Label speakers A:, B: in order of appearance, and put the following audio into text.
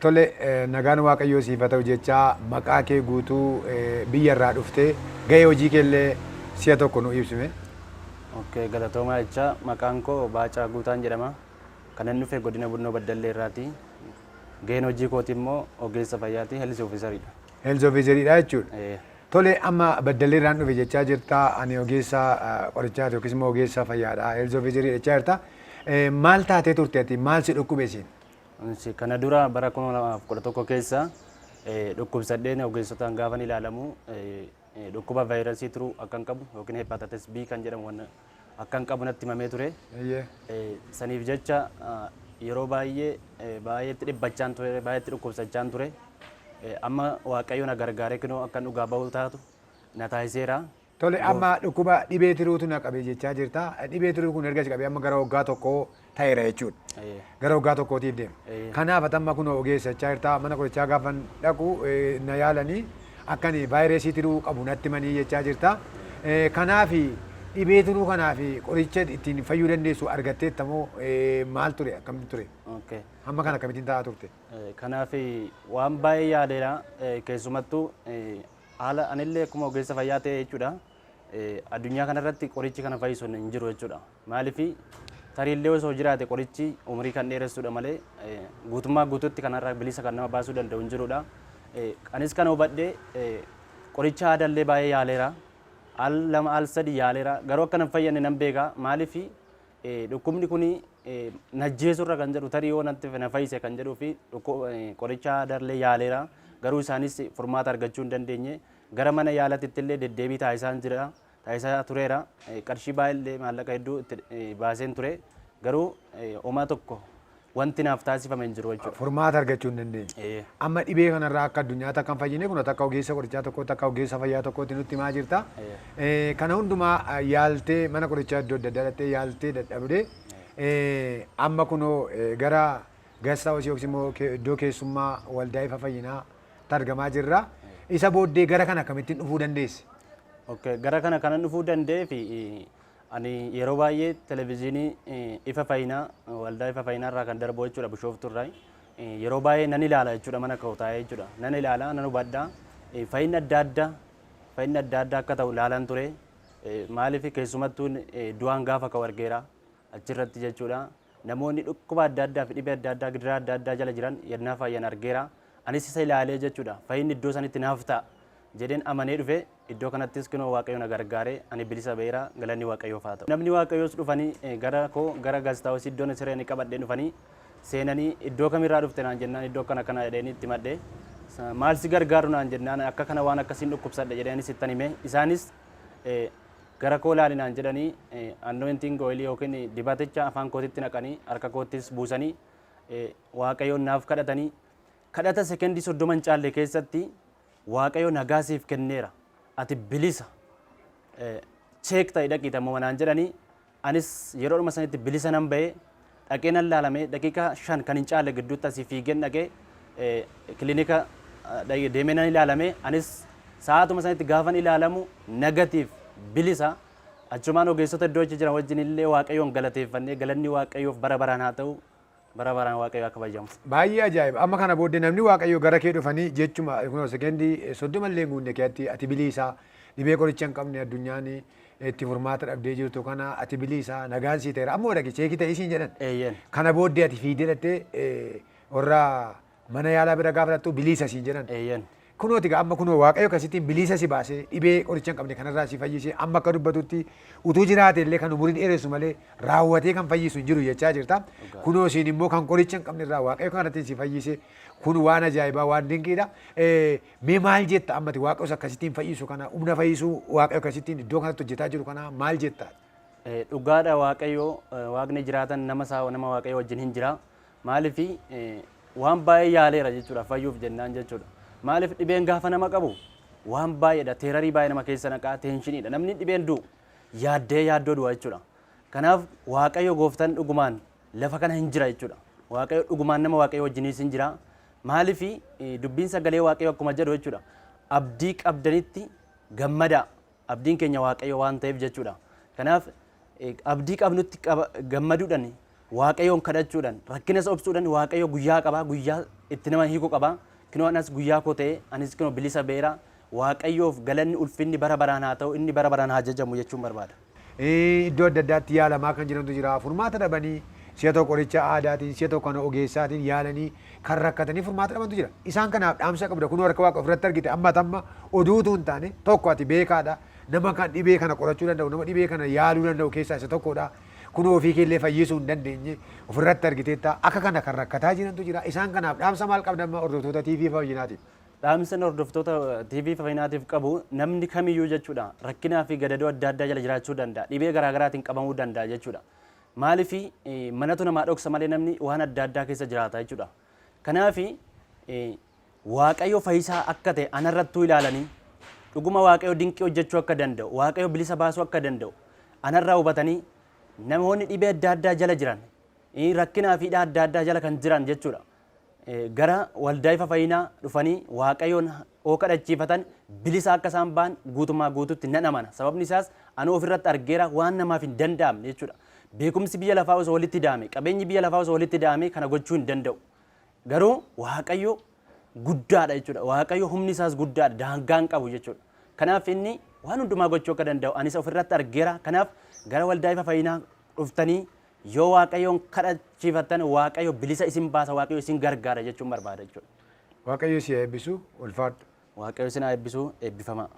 A: Tole nagaan waaqayyoo siif haa ta'u jechaa maqaa kee guutuu biyyarraa dhuftee gahee hojii keellee si'a tokko nu ibsime.
B: Okkee galatoomaa jecha maqaan koo Baacaa Guutaan jedhama. Kanan dhufe godina Bunnoo Baddallee irraati. Gaheen hojii kooti immoo ogeessa fayyaati health officeridha.
A: Health officeridha jechuudha. Tole amma Baddallee irraan dhufe jechaa jirta ani ogeessa qorichaati yookiis immoo ogeessa fayyaadha health officeridha jechaa jirta. Maal taatee turte ati maal si dhukkube siin?
B: Kana dura bara 2011 keessa dhukkubsadheen ogeessotaan gaafan ilaalamu dhukkuba vaayirasii turuu akkan qabu yookiin hepatitis B kan jedhamu akkan qabu natti himamee ture. Saniif jecha yeroo baay'eetti dhibbachaan ture baay'eetti dhukkubsachaan ture. Amma waaqayyo na gargaaree kunoo akkan dhugaa ba'uu taatu na taasiseera.
A: Tole amma dhukkuba dhibee tiruutu na qabee jechaa jirta. Dhibee tiruu kun erga si qabee amma gara waggaa tokkoo ta'eera jechuudha. Gara waggaa tokkootiif deema. Kanaaf atamma kun ogeessachaa jirta mana qorichaa gaafan dhaqu na yaalanii akkan vaayirasii tiruu qabu natti himanii jechaa jirta. Kanaaf dhibee tiruu kanaaf qoricha ittiin fayyuu dandeessu argatteetta moo maal ture akkamitti ture? Amma kana akkamittiin taa'aa turte?
B: Kanaaf waan baay'ee yaadeera keessumattuu haala anillee akkuma ogeessa fayyaa ta'e jechuudha. Addunyaa kanarratti qorichi kana fayyisu hin jiru jechuudha. Maaliif tariillee osoo jiraate qorichi umurii kan dheeressuudha malee guutummaa guutuutti kanarraa bilisa kan nama baasuu danda'u hin jirudha. Anis kana hubadhee qoricha aadaallee baay'ee yaaleera. Al lama al sadi yaaleera. Garuu akka nan fayyane nan beeka. Maaliif dhukkubni kun najjeesurra kan jedhu tarii yoo natti na fayyise kan jedhuu fi qoricha aadaallee yaaleera. Garuu isaanis furmaata argachuu hin dandeenye. Gara mana yaalatitti illee deddeebii taasisaan jira. Taasisaa tureera. Qarshii baay'ee maallaqa hedduu baaseen ture. Garuu homaa tokko wanti naaf taasifame hin jiru jechuudha.
A: Furmaata argachuu hin dandeenye. Amma dhibee kanarraa akka addunyaatti akka hin fayyine kun akka ogeessa qorichaa tokkootti akka ogeessa fayyaa tokkootti nutti himaa jirta. Kana hundumaa yaaltee mana qorichaa iddoo adda addaatti yaaltee dadhabdee amma kunoo gara gaazexaa hojii yookiis immoo iddoo keessummaa waldaa ifa fayyinaa argamaa jirra. Isa booddee gara kana akkamittiin dhufuu dandeesse?
B: Gara kana kanan dhufuu danda'ee fi ani yeroo baay'ee televezyiinii ifa fayyinaa waldaa ifa fayyinaa irraa kan darbu jechuudha Bishooftuu irraa. Yeroo baay'ee nan ilaala jechuudha mana koo taa'ee jechuudha. Nan ilaala nan hubadhaa fayyinni adda addaa akka ta'u ilaalan ture. Maaliif keessumattuu du'aan gaafa ka'u argeera achirratti jechuudha. Namoonni dhukkuba adda addaa fi dhibee adda addaa gidiraa adda addaa jala jiran yennaa fayyan argeera. Anis isa ilaalee jechuudha. Fayyinni iddoo sanitti naaf ta'a jedheen amanee dhufe iddoo kanattis kunoo waaqayyo na gargaaree ani bilisa ba'eera galanni waaqayyoof haa ta'u. Namni waaqayyoos dhufanii gara koo gara gaazexaawwan iddoon sireen qabadhee dhufanii seenanii iddoo kamirraa dhufte naan jennaan iddoo kana jedhanii itti madde maal si gargaaru naan jennaan akka kana waan akkasiin dhukkubsadhe jedheenis ittan hime isaanis gara koo laali naan jedhanii anointing oil yookiin dibaticha afaan kootitti naqanii harka koottis buusanii waaqayyoon naaf kadhatanii kadhata sekendii 30 caalle keessatti waaqayyo nagaa siif kenneera ati bilisa cheek ta'e dhaqiita moo naan jedhanii anis yeroodhuma sanitti bilisa nan ba'ee dhaqee nan laalame daqiiqaa 5 kan hin caalle gidduutti asii fiigeen dhaqee kilinika deemee nan ilaalame anis sa'aatuma sanitti gaafan ilaalamu negatiif bilisa achumaan ogeessota iddoo jiran wajjin illee waaqayyoon galateeffannee galanni waaqayyoof bara baraan haa ta'u bara baraan waaqayyo akka fayyadamu.
A: Baay'ee ajaa'iba. Amma kana booddee namni waaqayyo gara kee dhufanii jechuma kunoo sekendii 30 illee guunne keetti ati biliisa dhibee qoricha hin qabne addunyaan itti furmaata dhabdee jirtu kana ati biliisa nagaan sii ta'eera ammoo dhaqi cheekii ta'e isiin jedhan. Kana booddee ati fiidee dhattee warra mana yaalaa bira gaafa dhattu biliisa siin jedhan. Kunooti amma kunoo waaqayyo akkasittiin bilisa si baasee dhibee qoricha hin qabne kanarraa si fayyisee amma akka dubbatutti utuu jiraate illee kan umuriin dheeressu malee raawwatee kan fayyisu hin jiru jechaa jirta. Kunoo siin immoo kan qoricha hin qabne irraa waaqayyo kanarratti si fayyisee kun waan ajaa'ibaa waan dinqiidha. Mee maal jetta ammati waaqayyo akkasittiin fayyisu kana humna fayyisuu waaqayyo akkasittiin iddoo kanatti hojjetaa jiru kana maal jetta?
B: Dhugaadha waaqayyo waaqni jiraatan nama waaqayyo wajjin hin jira. Maaliif waan baay'ee yaaleera jechuudha fayyuuf jennaan jechuudha. Maaliif dhibeen gaafa nama qabu waan baay'eedha teerarii baay'ee nama keessa naqaa teenshiiniidha namni dhibeen du'u yaaddoo du'a jechuudha. Kanaaf waaqayyo gooftaan dhugumaan lafa kana hin jira jechuudha. Waaqayyo dhugumaan nama waaqayyo wajjinis hin jira. Maaliif dubbiin sagalee waaqayyo akkuma jedhu jechuudha. Abdii qabdanitti gammada abdiin keenya waaqayyo waan ta'eef jechuudha. Kanaaf abdii qabnutti gammaduudhaan waaqayyoon kadhachuudhaan rakkinas obsuudhaan waaqayyo guyyaa qaba guyyaa itti nama hiikuu qaba. Kinoo anas guyyaa koo ta'e anis kinoo bilisa beera waaqayyoof galanni ulfinni bara baraan haa ta'u inni bara baraan haa jajamu jechuun barbaada.
A: Iddoo adda addaatti yaalamaa kan jirantu jira. Furmaata dhabanii si'a tokko qoricha aadaatiin si'a tokko kana ogeessaatiin yaalanii kan rakkatanii furmaata dhabantu jira. Isaan kanaaf dhaamsa qabda kun harka waaqa ofirratti argite amma oduutu hin taane tokko ati beekaadha. Nama kan dhibee kana qorachuu danda'u nama dhibee kana yaaluu danda'u keessaa isa tokkodha. Kun ofii keellee fayyisuu hin dandeenye ofirratti argiteetta akka kana kan rakkataa jirantu jira. Isaan kanaaf dhaamsa maal qabda amma hordoftoota TV Fayyinaatiif?
B: Dhaamsa hordoftoota TV Fayyinaatiif qabu namni kamiyyuu jechuudha rakkinaa fi gadadoo adda addaa jala jiraachuu danda'a dhibee garaagaraatiin qabamuu danda'a jechuudha. Maaliif manatu namaa dhoksa malee namni waan adda addaa keessa jiraata jechuudha. Kanaaf waaqayyo fayyisaa akka ta'e anarrattuu ilaalanii dhuguma waaqayyo dinqii hojjechuu akka danda'u waaqayyo bilisa baasuu akka danda'u anarraa hubatanii namoonni dhibee adda addaa jala jiran rakkinaa fi adda addaa jala kan jiran jechuudha. Gara waldaa ifa fayyinaa dhufanii waaqayyoon oo kadhachiifatan bilisa akka isaan ba'an guutumaa guutuutti nan amana. Sababni isaas ani ofirratti argeera waan namaaf hin danda'amne jechuudha. Beekumsi biyya lafaa osoo walitti daame qabeenyi biyya lafaa osoo walitti daame kana gochuu hin danda'u. Garuu waaqayyo guddaadha jechuudha. Waaqayyo humni isaas guddaadha daangaa hin qabu jechuudha. Kanaaf inni waan hundumaa gochuu akka danda'u anis ofirratti argeera. Kanaaf gara waldaa ifa fayyinaa dhuftanii yoo waaqayyoon kadhachiifatan waaqayyo bilisa isin baasa waaqayyo isin gargaara jechuun barbaada jechuudha.
A: Waaqayyo si eebbisu ulfaadhu.
B: Waaqayyo isin haa eebbisu eebbifamaa.